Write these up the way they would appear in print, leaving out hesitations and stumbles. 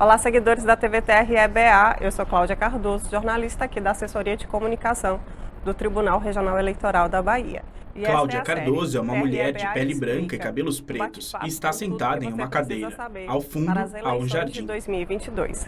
Olá, seguidores da TV TRE-BA, eu sou Cláudia Cardoso, jornalista aqui da Assessoria de Comunicação do Tribunal Regional Eleitoral da Bahia. Cláudia Cardoso é uma mulher de pele branca e cabelos pretos e está sentada em uma cadeira. Ao fundo, há um jardim. De 2022.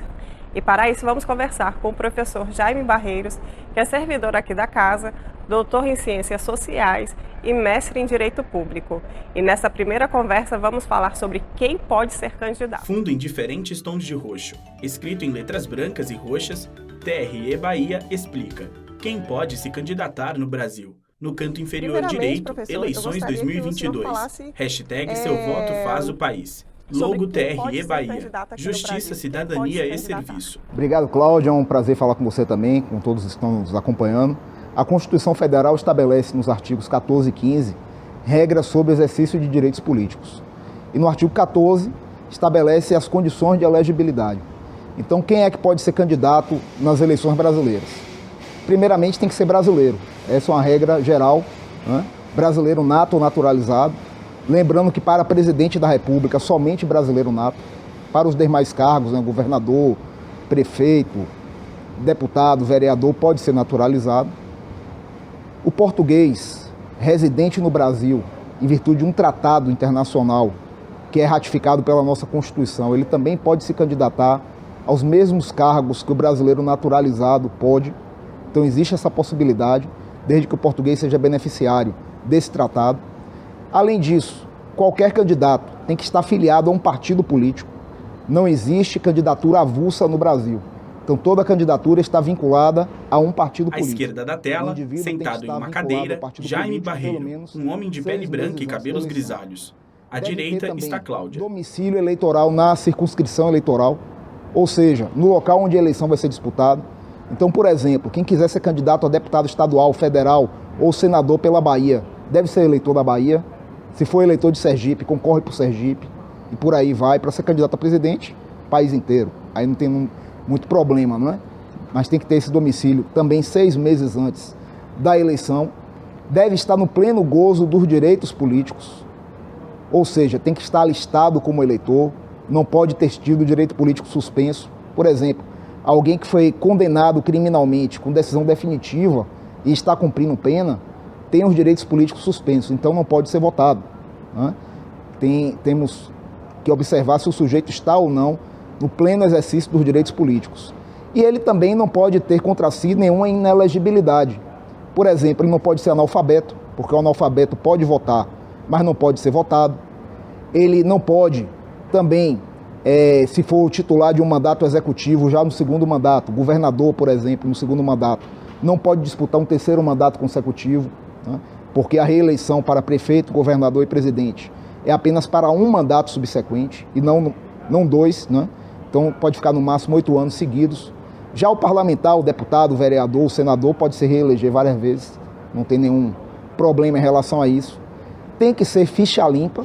E para isso vamos conversar com o professor Jaime Barreiros, que é servidor aqui da casa, doutor em Ciências Sociais e mestre em Direito Público. E nessa primeira conversa vamos falar sobre quem pode ser candidato. Fundo em diferentes tons de roxo, escrito em letras brancas e roxas, TRE Bahia explica quem pode se candidatar no Brasil. No canto inferior direito, eleições 2022, hashtag seu voto faz o país. Logo TRE Bahia, Justiça, Cidadania e Serviço. Obrigado, Cláudia, é um prazer falar com você também, com todos que estão nos acompanhando. A Constituição Federal estabelece nos artigos 14 e 15 regras sobre o exercício de direitos políticos. E no artigo 14 estabelece as condições de elegibilidade. Então, quem é que pode ser candidato nas eleições brasileiras? Primeiramente, tem que ser brasileiro. Essa é uma regra geral, né? Brasileiro nato ou naturalizado. Lembrando que para presidente da República, somente brasileiro nato. Para os demais cargos, né? Governador, prefeito, deputado, vereador, pode ser naturalizado. O português residente no Brasil, em virtude de um tratado internacional que é ratificado pela nossa Constituição, ele também pode se candidatar aos mesmos cargos que o brasileiro naturalizado pode. Então existe essa possibilidade, desde que o português seja beneficiário desse tratado. Além disso, qualquer candidato tem que estar filiado a um partido político. Não existe candidatura avulsa no Brasil. Então toda candidatura está vinculada a um partido político. À esquerda da tela, sentado em uma cadeira, Jaime Barreiro, um homem de pele branca e cabelos grisalhos. À direita está Cláudia. Domicílio eleitoral na circunscrição eleitoral, ou seja, no local onde a eleição vai ser disputada. Então, por exemplo, quem quiser ser candidato a deputado estadual, federal ou senador pela Bahia, deve ser eleitor da Bahia. Se for eleitor de Sergipe, concorre por Sergipe e por aí vai. Para ser candidato a presidente, país inteiro. Aí não tem muito problema, não é? Mas tem que ter esse domicílio também 6 meses antes da eleição. Deve estar no pleno gozo dos direitos políticos, ou seja, tem que estar listado como eleitor, não pode ter tido direito político suspenso. Por exemplo, alguém que foi condenado criminalmente com decisão definitiva e está cumprindo pena, tem os direitos políticos suspensos, então não pode ser votado, né? Temos que observar se o sujeito está ou não no pleno exercício dos direitos políticos. E ele também não pode ter contra si nenhuma inelegibilidade. Por exemplo, ele não pode ser analfabeto, porque o analfabeto pode votar, mas não pode ser votado. Ele não pode também, se for titular de um mandato executivo já no segundo mandato, governador, por exemplo, no segundo mandato, não pode disputar um terceiro mandato consecutivo, né? Porque a reeleição para prefeito, governador e presidente é apenas para um mandato subsequente e não 2, né? Então pode ficar no máximo 8 anos seguidos. Já o parlamentar, o deputado, o vereador, o senador pode se reeleger várias vezes, não tem nenhum problema em relação a isso. Tem que ser ficha limpa.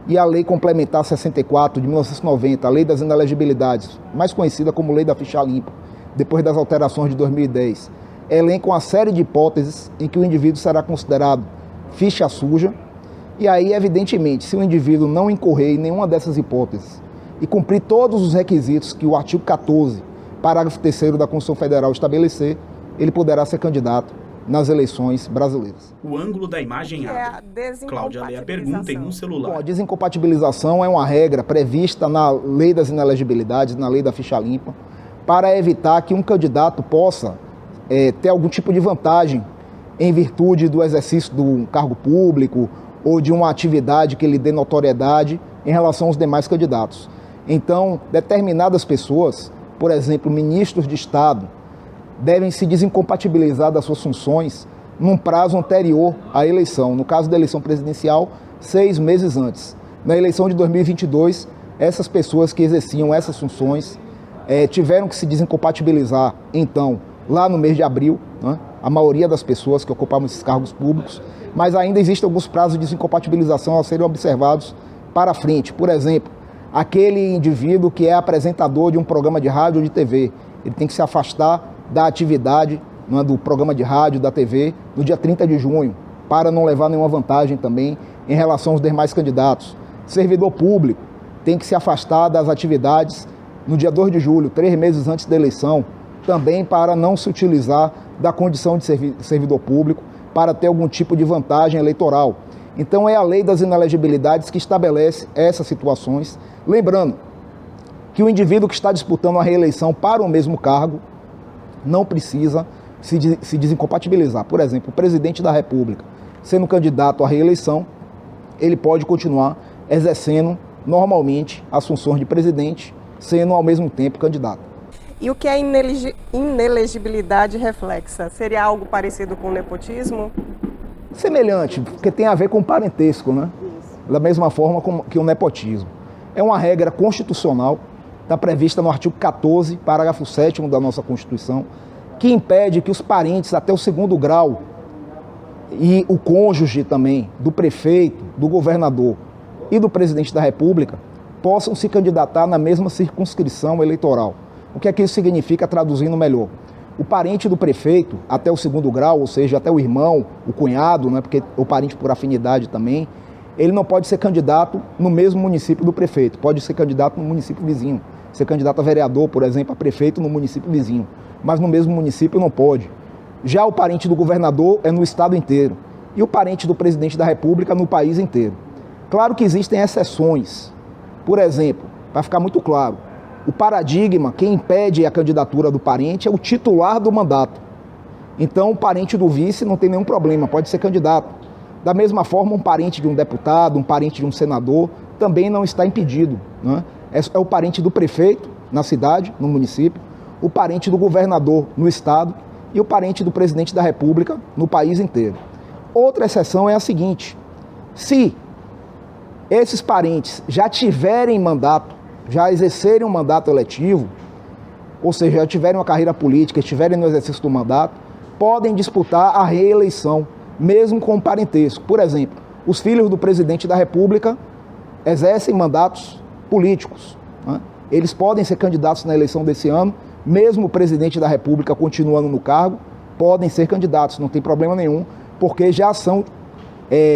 E a Lei Complementar 64 de 1990, a Lei das Inelegibilidades, mais conhecida como Lei da Ficha Limpa, depois das alterações de 2010, elenca uma série de hipóteses em que o indivíduo será considerado ficha suja. E aí, evidentemente, se o indivíduo não incorrer em nenhuma dessas hipóteses e cumprir todos os requisitos que o artigo 14, parágrafo 3º da Constituição Federal estabelecer, ele poderá ser candidato nas eleições brasileiras. O ângulo da imagem abre. Cláudia lê a pergunta em um celular. Bom, a desincompatibilização é uma regra prevista na Lei das Inelegibilidades, na Lei da Ficha Limpa, para evitar que um candidato possa ter algum tipo de vantagem em virtude do exercício de um cargo público ou de uma atividade que lhe dê notoriedade em relação aos demais candidatos. Então, determinadas pessoas, por exemplo, ministros de Estado, devem se desincompatibilizar das suas funções num prazo anterior à eleição. No caso da eleição presidencial, 6 meses antes. Na eleição de 2022, essas pessoas que exerciam essas funções tiveram que se desincompatibilizar, então, lá no mês de abril, né? A maioria das pessoas que ocupavam esses cargos públicos, mas ainda existem alguns prazos de desincompatibilização a serem observados para frente. Por exemplo, aquele indivíduo que é apresentador de um programa de rádio ou de TV, ele tem que se afastar da atividade, né, do programa de rádio, da TV, no dia 30 de junho, para não levar nenhuma vantagem também em relação aos demais candidatos. Servidor público tem que se afastar das atividades no dia 2 de julho, 3 meses antes da eleição, também para não se utilizar da condição de servidor público para ter algum tipo de vantagem eleitoral. Então é a lei das inelegibilidades que estabelece essas situações, lembrando que o indivíduo que está disputando a reeleição para o mesmo cargo não precisa se desincompatibilizar. Por exemplo, o presidente da República, sendo candidato à reeleição, ele pode continuar exercendo normalmente as funções de presidente, sendo ao mesmo tempo candidato. E o que é inelegibilidade reflexa? Seria algo parecido com o nepotismo? Semelhante, porque tem a ver com parentesco, né? Da mesma forma que o nepotismo. É uma regra constitucional, está prevista no artigo 14, parágrafo 7º da nossa Constituição, que impede que os parentes até o 2º grau e o cônjuge também do prefeito, do governador e do presidente da República possam se candidatar na mesma circunscrição eleitoral. O que é que isso significa, traduzindo melhor? O parente do prefeito, até o 2º grau, ou seja, até o irmão, o cunhado, né, porque o parente por afinidade também, ele não pode ser candidato no mesmo município do prefeito, pode ser candidato no município vizinho, ser candidato a vereador, por exemplo, a prefeito no município vizinho, mas no mesmo município não pode. Já o parente do governador é no estado inteiro e o parente do presidente da República no país inteiro. Claro que existem exceções. Por exemplo, para ficar muito claro, o paradigma, quem impede a candidatura do parente é o titular do mandato. Então, o parente do vice não tem nenhum problema, pode ser candidato. Da mesma forma, um parente de um deputado, um parente de um senador, também não está impedido, né? É o parente do prefeito na cidade, no município, o parente do governador no estado e o parente do presidente da República no país inteiro. Outra exceção é a seguinte: se esses parentes já tiverem mandato, já exercerem um mandato eletivo, ou seja, já tiverem uma carreira política, estiverem no exercício do mandato, podem disputar a reeleição, mesmo com parentesco. Por exemplo, os filhos do presidente da República exercem mandatos políticos, né? Eles podem ser candidatos na eleição desse ano, mesmo o presidente da República continuando no cargo, podem ser candidatos, não tem problema nenhum, porque já são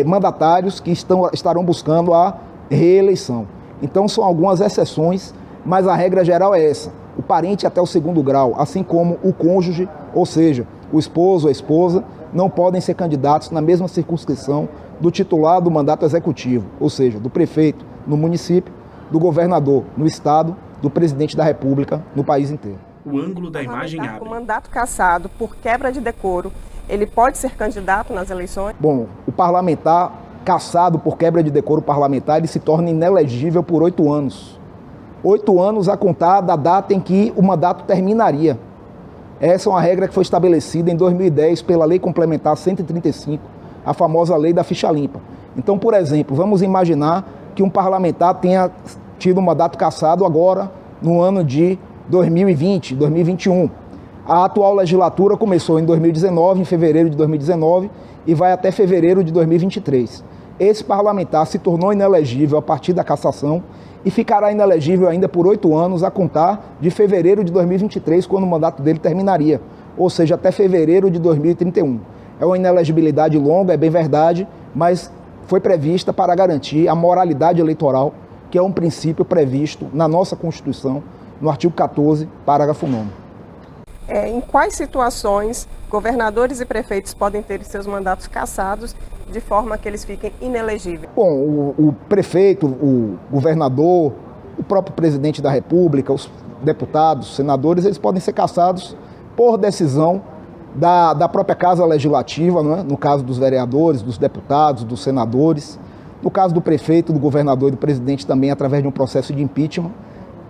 mandatários que estarão buscando a reeleição. Então são algumas exceções, mas a regra geral é essa: o parente até o 2º grau, assim como o cônjuge, ou seja, o esposo ou a esposa, não podem ser candidatos na mesma circunscrição do titular do mandato executivo, ou seja, do prefeito no município, do governador no estado, do presidente da República no país inteiro. O ângulo da imagem abre. O mandato cassado por quebra de decoro, ele pode ser candidato nas eleições? Bom, o parlamentar cassado por quebra de decoro parlamentar, ele se torna inelegível por 8 anos. 8 anos a contar da data em que o mandato terminaria. Essa é uma regra que foi estabelecida em 2010 pela Lei Complementar 135, a famosa Lei da Ficha Limpa. Então, por exemplo, vamos imaginar que um parlamentar tenha tido um mandato cassado agora no ano de 2020, 2021. A atual legislatura começou em 2019, em fevereiro de 2019, e vai até fevereiro de 2023. Esse parlamentar se tornou inelegível a partir da cassação e ficará inelegível ainda por 8 anos a contar de fevereiro de 2023, quando o mandato dele terminaria, ou seja, até fevereiro de 2031. É uma inelegibilidade longa, é bem verdade, mas foi prevista para garantir a moralidade eleitoral, que é um princípio previsto na nossa Constituição, no artigo 14, parágrafo 9º. Em quais situações governadores e prefeitos podem ter seus mandatos cassados de forma que eles fiquem inelegíveis? Bom, o prefeito, o governador, o próprio presidente da República, os deputados, senadores, eles podem ser cassados por decisão da própria Casa Legislativa, né? No caso dos vereadores, dos deputados, dos senadores, no caso do prefeito, do governador e do presidente também através de um processo de impeachment.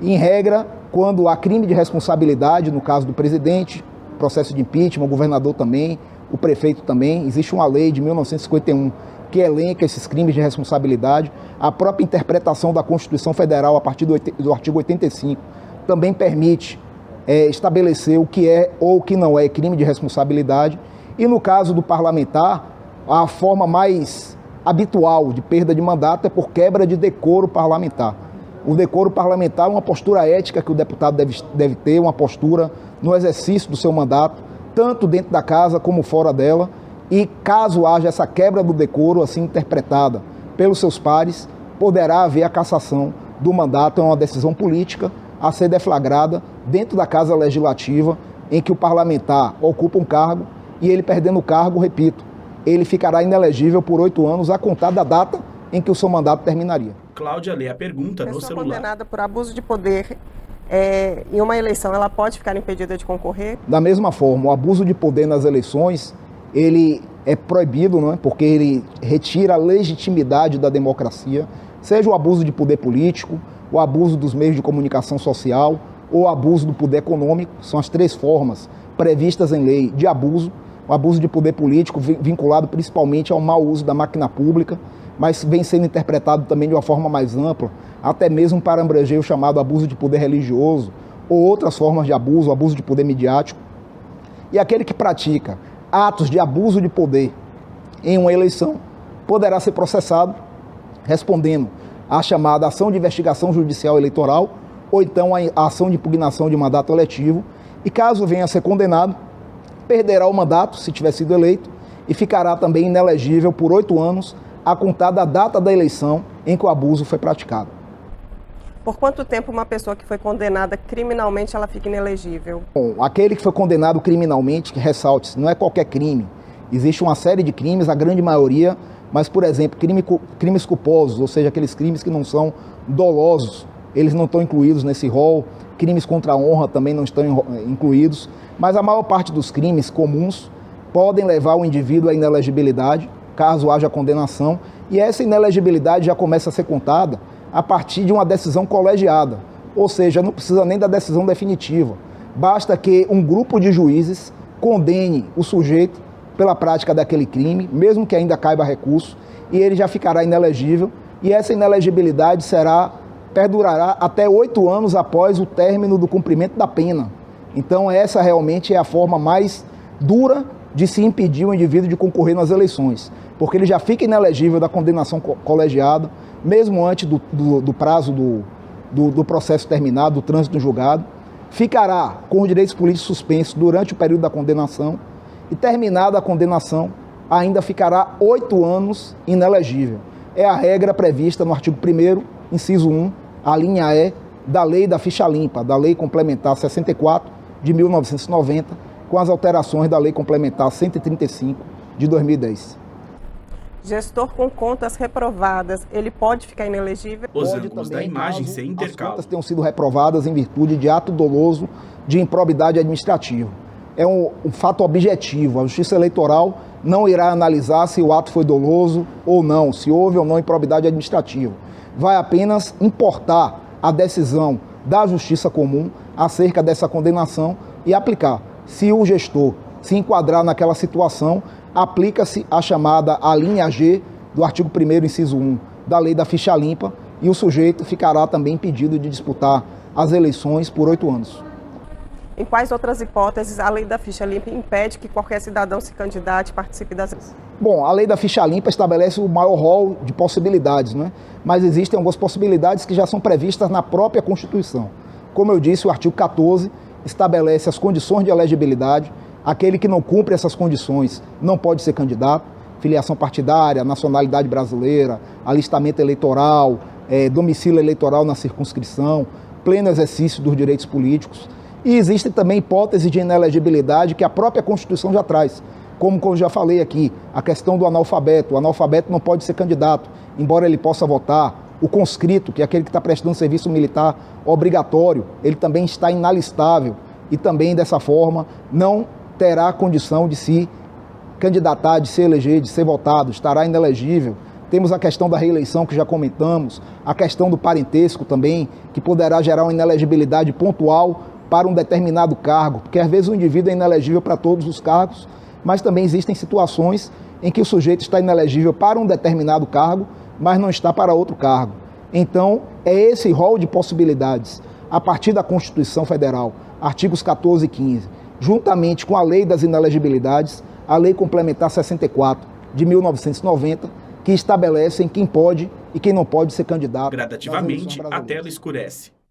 Em regra, quando há crime de responsabilidade, no caso do presidente, processo de impeachment, o governador também, o prefeito também, existe uma lei de 1951 que elenca esses crimes de responsabilidade. A própria interpretação da Constituição Federal, a partir do artigo 85, também permite estabelecer o que é ou o que não é crime de responsabilidade. E no caso do parlamentar, a forma mais habitual de perda de mandato é por quebra de decoro parlamentar. O decoro parlamentar é uma postura ética que o deputado deve ter, uma postura no exercício do seu mandato, tanto dentro da casa como fora dela, e caso haja essa quebra do decoro, assim interpretada pelos seus pares, poderá haver a cassação do mandato. É uma decisão política a ser deflagrada dentro da Casa Legislativa, em que o parlamentar ocupa um cargo e ele perdendo o cargo, repito, ele ficará inelegível por 8 anos a contar da data em que o seu mandato terminaria. Cláudia lê a pergunta no celular. Condenada por abuso de poder em uma eleição, ela pode ficar impedida de concorrer? Da mesma forma, o abuso de poder nas eleições, ele é proibido, não é? Porque ele retira a legitimidade da democracia, seja o abuso de poder político, o abuso dos meios de comunicação social ou o abuso do poder econômico, são as 3 formas previstas em lei de abuso. O abuso de poder político vinculado principalmente ao mau uso da máquina pública, mas vem sendo interpretado também de uma forma mais ampla, até mesmo para abranger o chamado abuso de poder religioso ou outras formas de abuso, abuso de poder midiático. E aquele que pratica atos de abuso de poder em uma eleição poderá ser processado respondendo à chamada ação de investigação judicial eleitoral ou então a ação de impugnação de mandato eletivo, e caso venha a ser condenado, perderá o mandato, se tiver sido eleito, e ficará também inelegível por 8 anos, a contar da data da eleição em que o abuso foi praticado. Por quanto tempo uma pessoa que foi condenada criminalmente, ela fica inelegível? Bom, aquele que foi condenado criminalmente, que ressalte-se, não é qualquer crime. Existe uma série de crimes, a grande maioria, mas, por exemplo, crimes culposos, ou seja, aqueles crimes que não são dolosos, eles não estão incluídos nesse rol. Crimes contra a honra também não estão incluídos, mas a maior parte dos crimes comuns podem levar o indivíduo à inelegibilidade, caso haja condenação, e essa inelegibilidade já começa a ser contada a partir de uma decisão colegiada, ou seja, não precisa nem da decisão definitiva, basta que um grupo de juízes condene o sujeito pela prática daquele crime, mesmo que ainda caiba recurso, e ele já ficará inelegível, e essa inelegibilidade perdurará até 8 anos após o término do cumprimento da pena. Então essa realmente é a forma mais dura de se impedir o indivíduo de concorrer nas eleições, porque ele já fica inelegível da condenação colegiada, mesmo antes do prazo do processo terminado, do trânsito julgado, ficará com os direitos políticos suspensos durante o período da condenação e, terminada a condenação, ainda ficará 8 anos inelegível. É a regra prevista no artigo 1º, inciso 1, a linha E, da Lei da Ficha Limpa, da Lei Complementar 64, de 1990, com as alterações da Lei Complementar 135, de 2010. Gestor com contas reprovadas, ele pode ficar inelegível? Os ângulos da imagem se intercalam. As contas tenham sido reprovadas em virtude de ato doloso de improbidade administrativa. É um fato objetivo. A Justiça Eleitoral não irá analisar se o ato foi doloso ou não, se houve ou não improbidade administrativa. Vai apenas importar a decisão da Justiça Comum acerca dessa condenação e aplicar. Se o gestor se enquadrar naquela situação, aplica-se a chamada a linha G do artigo 1º, inciso 1, da Lei da Ficha Limpa, e o sujeito ficará também impedido de disputar as eleições por 8 anos. Em quais outras hipóteses a Lei da Ficha Limpa impede que qualquer cidadão se candidate e participe das eleições? Bom, a Lei da Ficha Limpa estabelece o maior rol de possibilidades, né? Mas existem algumas possibilidades que já são previstas na própria Constituição. Como eu disse, o artigo 14 estabelece as condições de elegibilidade. Aquele que não cumpre essas condições não pode ser candidato. Filiação partidária, nacionalidade brasileira, alistamento eleitoral, domicílio eleitoral na circunscrição, pleno exercício dos direitos políticos. E existem também hipóteses de inelegibilidade que a própria Constituição já traz. Como eu já falei aqui, a questão do analfabeto. O analfabeto não pode ser candidato, embora ele possa votar. O conscrito, que é aquele que está prestando serviço militar obrigatório, ele também está inalistável e também, dessa forma, não terá condição de se candidatar, de se eleger, de ser votado, estará inelegível. Temos a questão da reeleição, que já comentamos, a questão do parentesco também, que poderá gerar uma inelegibilidade pontual para um determinado cargo, porque às vezes o indivíduo é inelegível para todos os cargos, mas também existem situações em que o sujeito está inelegível para um determinado cargo, mas não está para outro cargo. Então, é esse rol de possibilidades, a partir da Constituição Federal, artigos 14 e 15, juntamente com a Lei das Inelegibilidades, a Lei Complementar 64, de 1990, que estabelecem quem pode e quem não pode ser candidato. Gradativamente, a tela escurece.